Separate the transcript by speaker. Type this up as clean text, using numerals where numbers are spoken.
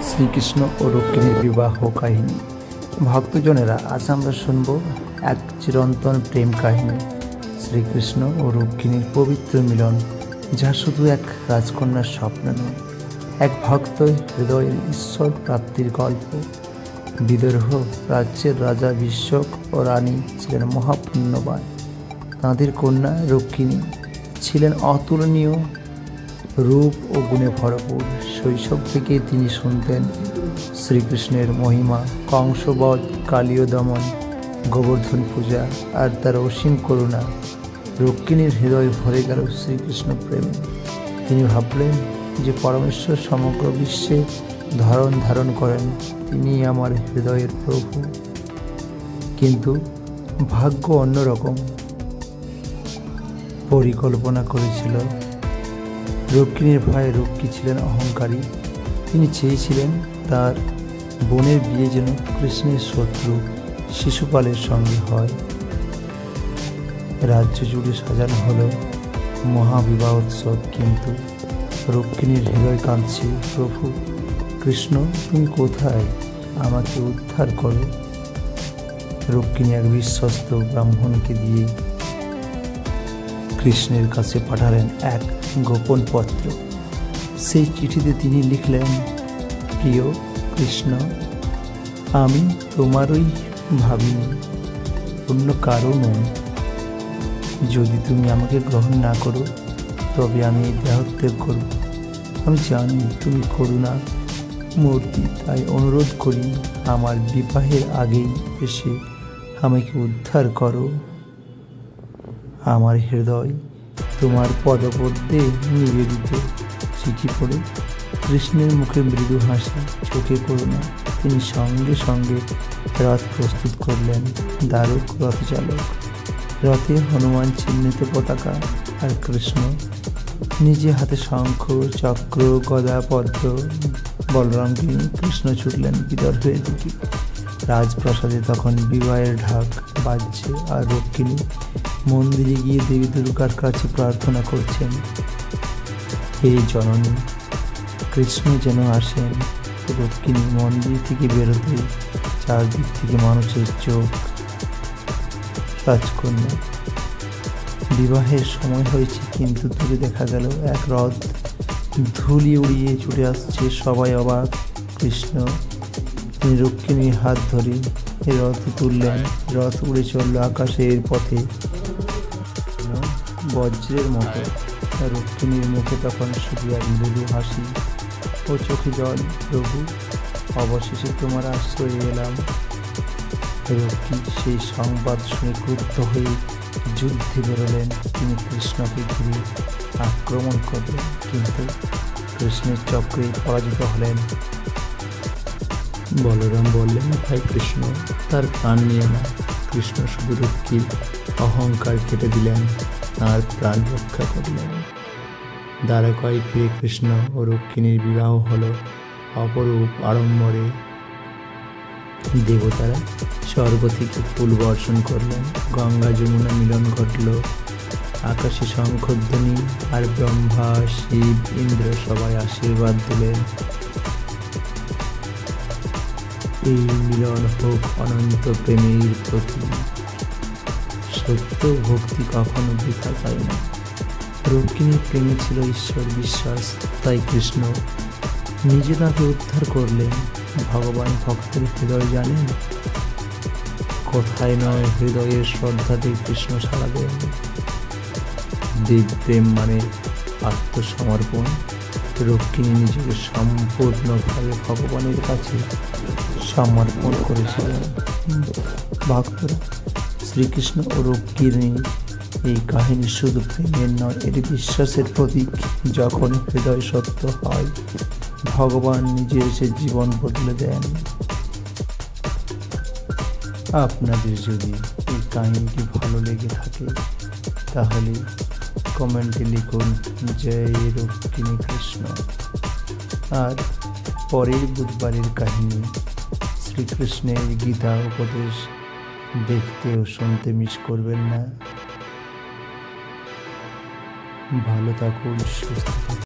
Speaker 1: শ্রীকৃষ্ণ ও রুক্মিণীর বিবাহ কাহিনী। ভক্তজনেরা, আজ আমরা শুনব এক চিরন্তন প্রেম কাহিনী, শ্রীকৃষ্ণ ও রুক্মিণীর পবিত্র মিলন, যা শুধু এক রাজকন্যার স্বপ্ন নয়, এক ভক্ত হৃদয়ের ঈশ্বর প্রাপ্তির গল্প। বিদর্ভ রাজ্যের রাজা বিশ্বক ও রানী ছিলেন মহাপুণ্যবান। তাঁদের কন্যা রুক্মিণী ছিলেন অতুলনীয় রূপ ও গুণে ভরপুর। শৈশব থেকে তিনি শুনতেন শ্রীকৃষ্ণের মহিমা, কংসবধ, কালীয় দমন, গোবর্ধন পূজা আর তার অসীম করুণা। রুক্মিণীর হৃদয় ভরে গেল শ্রীকৃষ্ণ প্রেমে। তিনি ভাবলেন যে পরমেশ্বর সমগ্র বিশ্বে ধারণ করেন, তিনি আমার হৃদয়ের প্রভু। কিন্তু ভাগ্য অন্যরকম পরিকল্পনা করেছিল। রুক্মিণীর ভাই রুক্মী ছিলেন অহংকারী। তিনি চেয়েছিলেন তার বোনের বিয়ে যেন কৃষ্ণের শত্রু শিশুপালের সঙ্গে হয়। রাজ্য জুড়ে সাজানো হলো মহাবিবাহ উৎসব, কিন্তু রুক্মিণীর হৃদয় কাঁদছে, প্রভু কৃষ্ণ তুমি কোথায়? আমাকে উদ্ধার করো। রুক্মিণী এক বিশ্বস্ত ব্রাহ্মণকে দিয়ে কৃষ্ণের কাছে পাঠালেন এক গোপন পত্র। সেই চিঠিতে তিনি লিখলেন, প্রিয় কৃষ্ণ, আমি তোমারই ভাবিনি, অন্য কারো নয়। যদি তুমি আমাকে গ্রহণ না করো তবে আমি এই দেহত্যাগ করব। আমি জানি তুমি করুণা মূর্তি, তাই অনুরোধ করি আমার বিবাহের আগেই এসে আমাকে উদ্ধার করো। আমার হৃদয় তোমার পদপদ্মে নিবেদিত। চিঠি পড়ে কৃষ্ণের মুখে মৃদু হাসি, চোখে করুণা। তিনি সঙ্গে সঙ্গে রথ প্রস্তুত করলেন। দারুক রথচালক, রথে হনুমান চিহ্নিত পতাকা, আর কৃষ্ণ নিজে হাতে শঙ্খ, চক্র, গদা, পদ্ম। বলরামকে নিয়ে কৃষ্ণ ছুটলেন বিদর্ভের দিকে। রাজপ্রাসাদে তখন বিবাহের ঢাক বাজছে, আর রুক্মিণী মন্দিরে গিয়ে দেবী দুর্গার কাছে প্রার্থনা করছেন, হে জননী, কৃষ্ণ যেন আসেন। রুক্মিণী মন্দির থেকে বেরোতে চারদিক থেকে মানুষের চোখ। রাজকন্যা, বিবাহের সময় হয়েছে, কিন্তু দূরে দেখা গেল এক রথ ধুলি উড়িয়ে ছুটে আসছে। সবাই অবাক। কৃষ্ণ তিনি রুক্মিণীর হাত ধরে রথ তুললেন। রথ উড়ে চলল আকাশের পথে বজ্রের মতো। রুক্মিণীর মুখে তখন শুধু এক মৃদু হাসি ও চোখে জল। প্রভু, অবশেষে তোমার আশ্রয়ে এলাম। রুক্মী সেই সংবাদ শুনে ক্রুদ্ধ হয়ে যুদ্ধে বেরোলেন। তিনি কৃষ্ণকে ঘিরে আক্রমণ করলেন, কিন্তু কৃষ্ণের চক্রে পরাজিত হলেন। বলরাম বললেন, ভাই কৃষ্ণ, তার প্রাণ নিয়ে না। কৃষ্ণ শুধু রুক্মীর অহংকার কেটে দিলেন, তার প্রাণ রক্ষা করলেন। দ্বারকায় ফিরে কৃষ্ণ ও রুক্মিণীর বিবাহ হলো অপরূপ আড়ম্বরে। দেবতারা স্বর্গ থেকে ফুল বর্ষণ করলেন, গঙ্গা যমুনা মিলন ঘটল, আকাশে শঙ্খধ্বনি, আর ব্রহ্মা, শিব, ইন্দ্র সবাই আশীর্বাদ দিলেন। এই মিলন হোক অনন্ত প্রেমের প্রতীক। সত্য ভক্তি কখনো বৃথা যায় না। রুক্মিণীর প্রেমে ছিল ঈশ্বর বিশ্বাস, তাই কৃষ্ণ নিজে তাকে উদ্ধার করলেন। ভগবান ভক্তের হৃদয় জানেন, কোথায় নয়, হৃদয়ের শ্রদ্ধাতে কৃষ্ণ সাড়া দেন। দেব প্রেম মানে আত্মসমর্পণ। রুক্মিণী নিজেকে সম্পূর্ণভাবে ভগবানের কাছে সমর্পণ করেছিলেন। ভক্তরা, শ্রীকৃষ্ণ ও রুক্মিণীর এই কাহিনী শুধু প্রেমের নয়, এটি বিশ্বাসের প্রতীক। যখন হৃদয় সত্য হয়, ভগবান নিজে এসে জীবন বদলে দেন। আপনাদের যদি এই কাহিনীটি ভালো লেগে থাকে তাহলে কমেন্টে লিখুন জয় রুক্মিণী কৃষ্ণ। আর পরের বুধবারের কাহিনী, শ্রীকৃষ্ণের গীতা উপদেশ দেখতে ও শুনতে মিস করবেন না। ভালো থাকুন, সুস্থ থাকুন।